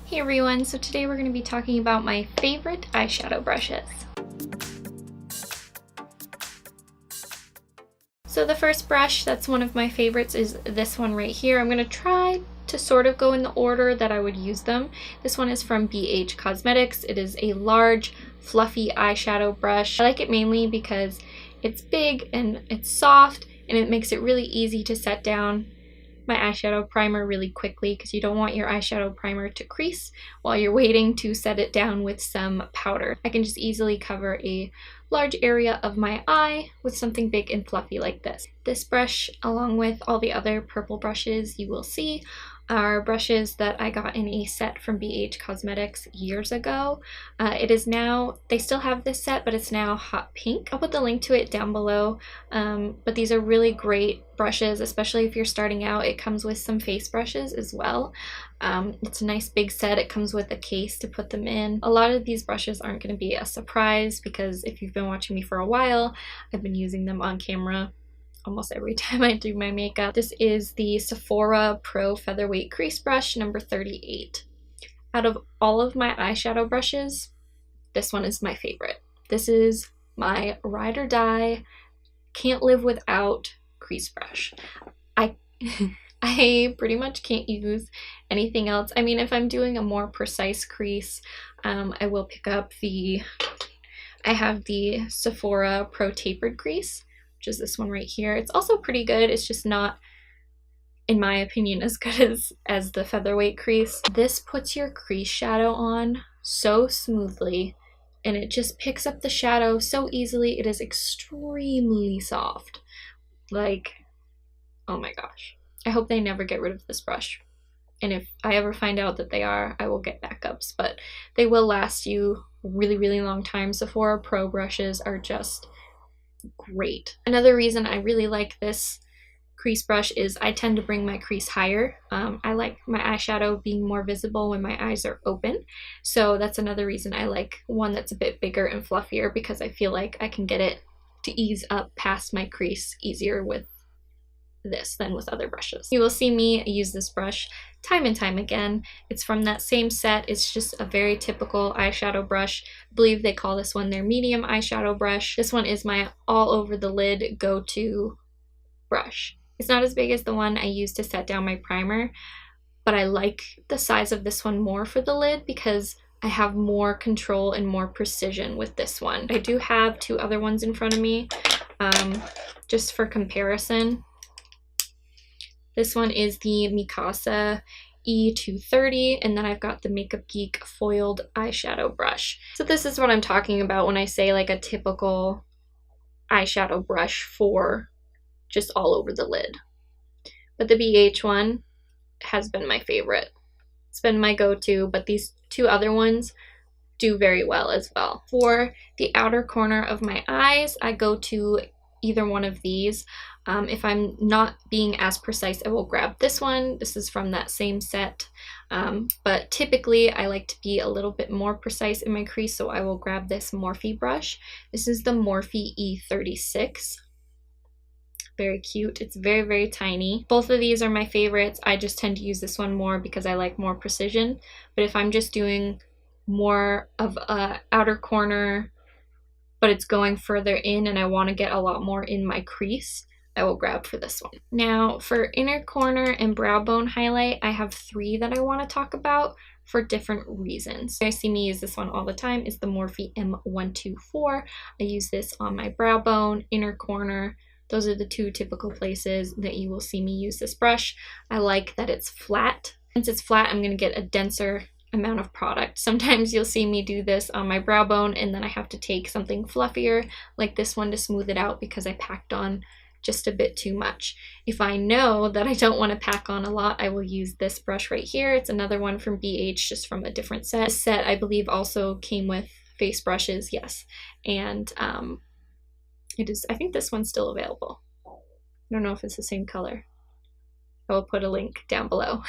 Hey everyone, so today we're going to be talking about my favorite eyeshadow brushes. So the first brush that's one of my favorites is this one right here. I'm going to try to sort of go in the order that I would use them. This one is from BH Cosmetics. It is a large, fluffy eyeshadow brush. I like it mainly because it's big and it's soft and it makes it really easy to set down my eyeshadow primer really quickly because you don't want your eyeshadow primer to crease while you're waiting to set it down with some powder. I can just easily cover a large area of my eye with something big and fluffy like this. This brush, along with all the other purple brushes you will see, are brushes that I got in a set from BH Cosmetics years ago. It is now, they still have this set, but it's now hot pink. I'll put the link to it down below, but these are really great brushes, especially if you're starting out. It comes with some face brushes as well. It's a nice big set. It comes with a case to put them in. A lot of these brushes aren't going to be a surprise because if you've been watching me for a while, I've been using them on camera almost every time I do my makeup. This is the Sephora Pro Featherweight Crease brush number 38. Out of all of my eyeshadow brushes, this one is my favorite. This is my ride or die, can't live without crease brush. I pretty much can't use anything else. I mean, if I'm doing a more precise crease, I will pick up I have the Sephora Pro Tapered crease, which is this one right here. It's also pretty good. It's just not, in my opinion, as good as the Featherweight crease. This puts your crease shadow on so smoothly, and it just picks up the shadow so easily. It is extremely soft. Like, oh my gosh. I hope they never get rid of this brush. And if I ever find out that they are, I will get backups, but they will last you a really, really long time. Sephora Pro brushes are just great. Another reason I really like this crease brush is I tend to bring my crease higher. I like my eyeshadow being more visible when my eyes are open. So that's another reason I like one that's a bit bigger and fluffier, because I feel like I can get it to ease up past my crease easier with this than with other brushes. You will see me use this brush time and time again. It's from that same set. It's just a very typical eyeshadow brush. I believe they call this one their medium eyeshadow brush. This one is my all over the lid go-to brush. It's not as big as the one I use to set down my primer, but I like the size of this one more for the lid because I have more control and more precision with this one. I do have two other ones in front of me, just for comparison. This one is the Mikasa E230, and then I've got the Makeup Geek foiled eyeshadow brush. So this is what I'm talking about when I say like a typical eyeshadow brush for just all over the lid. But the BH one has been my favorite. It's been my go-to, but these two other ones do very well as well. For the outer corner of my eyes, I go to either one of these. If I'm not being as precise, I will grab this one. This is from that same set, but typically I like to be a little bit more precise in my crease, so I will grab this Morphe brush. This is the Morphe E36. Very cute. It's very, very tiny. Both of these are my favorites. I just tend to use this one more because I like more precision, but if I'm just doing more of a outer corner, but it's going further in and I want to get a lot more in my crease, I will grab for this one. Now for inner corner and brow bone highlight, I have three that I want to talk about for different reasons. You guys see me use this one all the time. Is the Morphe M124. I use this on my brow bone, inner corner. Those are the two typical places that you will see me use this brush. I like that it's flat. Since it's flat, I'm going to get a denser amount of product. Sometimes you'll see me do this on my brow bone and then I have to take something fluffier like this one to smooth it out because I packed on just a bit too much. If I know that I don't want to pack on a lot, I will use this brush right here. It's another one from BH, just from a different set. This set I believe also came with face brushes, yes, and it is, I think this one's still available. I don't know if it's the same color. I will put a link down below.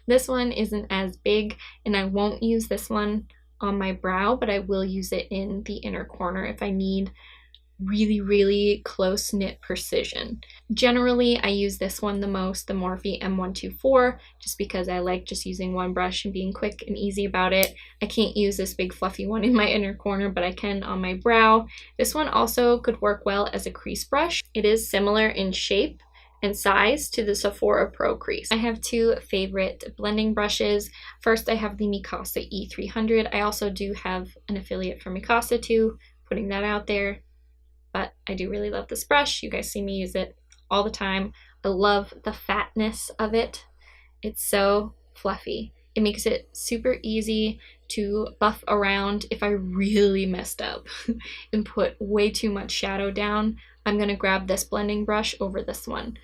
This one isn't as big, and I won't use this one on my brow, but I will use it in the inner corner if I need really close-knit precision. Generally, I use this one the most, the Morphe M124, just because I like just using one brush and being quick and easy about it. I can't use this big fluffy one in my inner corner, but I can on my brow. This one also could work well as a crease brush. It is similar in shape and size to the Sephora Pro Crease. I have two favorite blending brushes. First, I have the Mikasa E230. I also do have an affiliate for Mikasa too, putting that out there. But I do really love this brush. You guys see me use it all the time. I love the fatness of it. It's so fluffy. It makes it super easy to buff around. If I really messed up and put way too much shadow down, I'm gonna grab this blending brush over this one.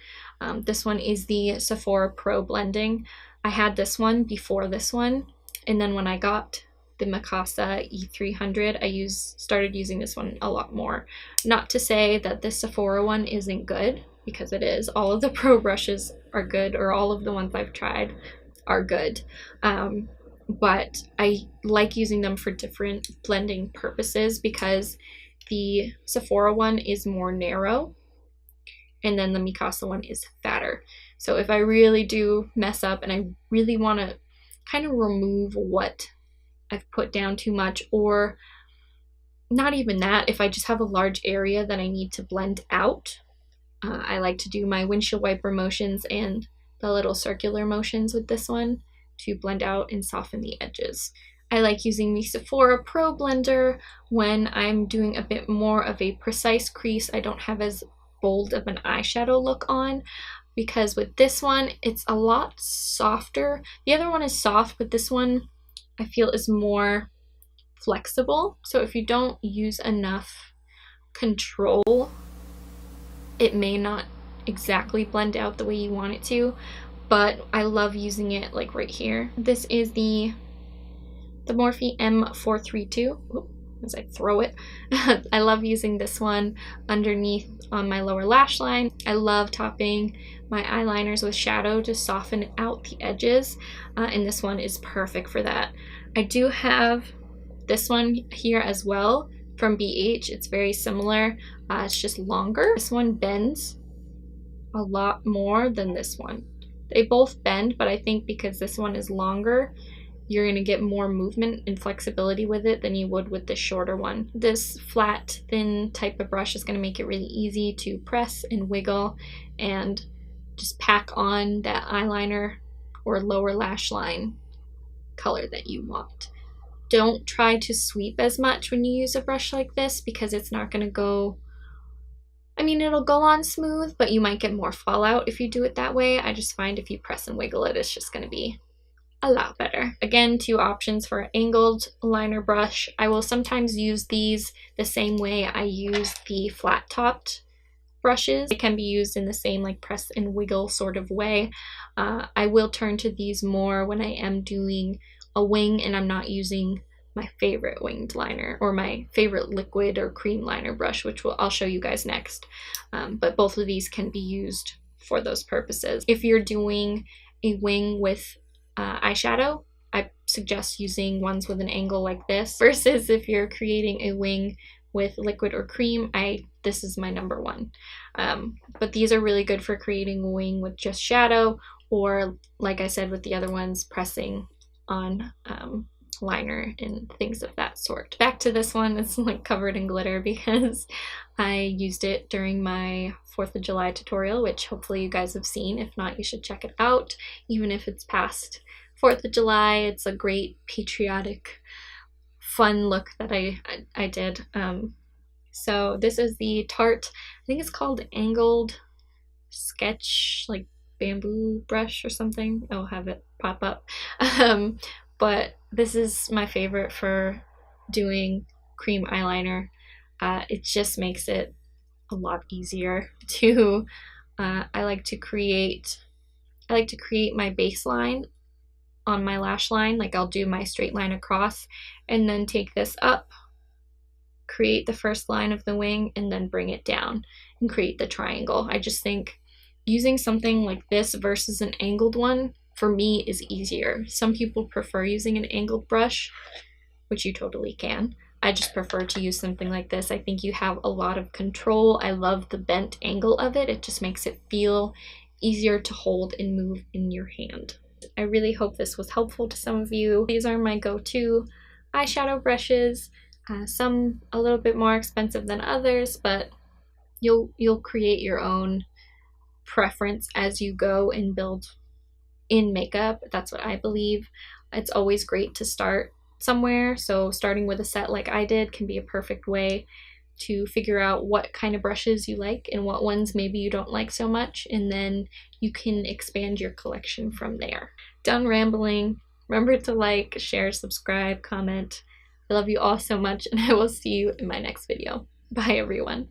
This one is the Sephora Pro Blending. I had this one before this one, and then when I got the Mikasa E300, I started using this one a lot more. Not to say that the Sephora one isn't good, because it is. All of the pro brushes are good, or all of the ones I've tried are good. But I like using them for different blending purposes, because the Sephora one is more narrow, and then the Mikasa one is fatter. So if I really do mess up and I really want to kind of remove what I've put down too much, or not even that, if I just have a large area that I need to blend out, I like to do my windshield wiper motions and the little circular motions with this one to blend out and soften the edges. I like using the Sephora Pro Blender when I'm doing a bit more of a precise crease. I don't have as bold of an eyeshadow look on, because with this one, it's a lot softer. The other one is soft, but this one I feel is more flexible. So if you don't use enough control, it may not exactly blend out the way you want it to, but I love using it like right here. This is the Morphe M432. Oop, as I throw it. I love using this one underneath on my lower lash line. I love topping my eyeliners with shadow to soften out the edges, and this one is perfect for that. I do have this one here as well from BH. It's very similar. It's just longer. This one bends a lot more than this one. They both bend, but I think because this one is longer, you're going to get more movement and flexibility with it than you would with the shorter one. This flat, thin type of brush is going to make it really easy to press and wiggle and just pack on that eyeliner or lower lash line color that you want. Don't try to sweep as much when you use a brush like this, because it's not going to go, I mean, it'll go on smooth, but you might get more fallout if you do it that way. I just find if you press and wiggle it, it's just going to be a lot better. Again, two options for an angled liner brush. I will sometimes use these the same way I use the flat topped brushes. It can be used in the same like press and wiggle sort of way. I will turn to these more when I am doing a wing and I'm not using my favorite winged liner or my favorite liquid or cream liner brush, which I'll show you guys next. But both of these can be used for those purposes. If you're doing a wing with eyeshadow, I suggest using ones with an angle like this, versus if you're creating a wing with liquid or cream, this is my number one. But these are really good for creating a wing with just shadow, or like I said with the other ones, pressing on liner and things of that sort. Back to this one, it's like covered in glitter because I used it during my 4th of July tutorial, which hopefully you guys have seen. If not, you should check it out. Even if it's past 4th of July, it's a great patriotic fun look that I did. So this is the Tarte, I think it's called Angled Sketch, like bamboo brush or something. I'll have it pop up. But this is my favorite for doing cream eyeliner. It just makes it a lot easier to, I like to create my baseline on my lash line. Like I'll do my straight line across and then take this up, create the first line of the wing, and then bring it down and create the triangle. I just think using something like this versus an angled one for me is easier. Some people prefer using an angled brush, which you totally can. I just prefer to use something like this. I think you have a lot of control. I love the bent angle of it. It just makes it feel easier to hold and move in your hand. I really hope this was helpful to some of you. These are my go-to eyeshadow brushes. Some a little bit more expensive than others, but you'll create your own preference as you go and build in makeup. That's what I believe. It's always great to start somewhere, so starting with a set like I did can be a perfect way to figure out what kind of brushes you like and what ones maybe you don't like so much, and then you can expand your collection from there. Done rambling. Remember to like, share, subscribe, comment. I love you all so much, and I will see you in my next video. Bye everyone.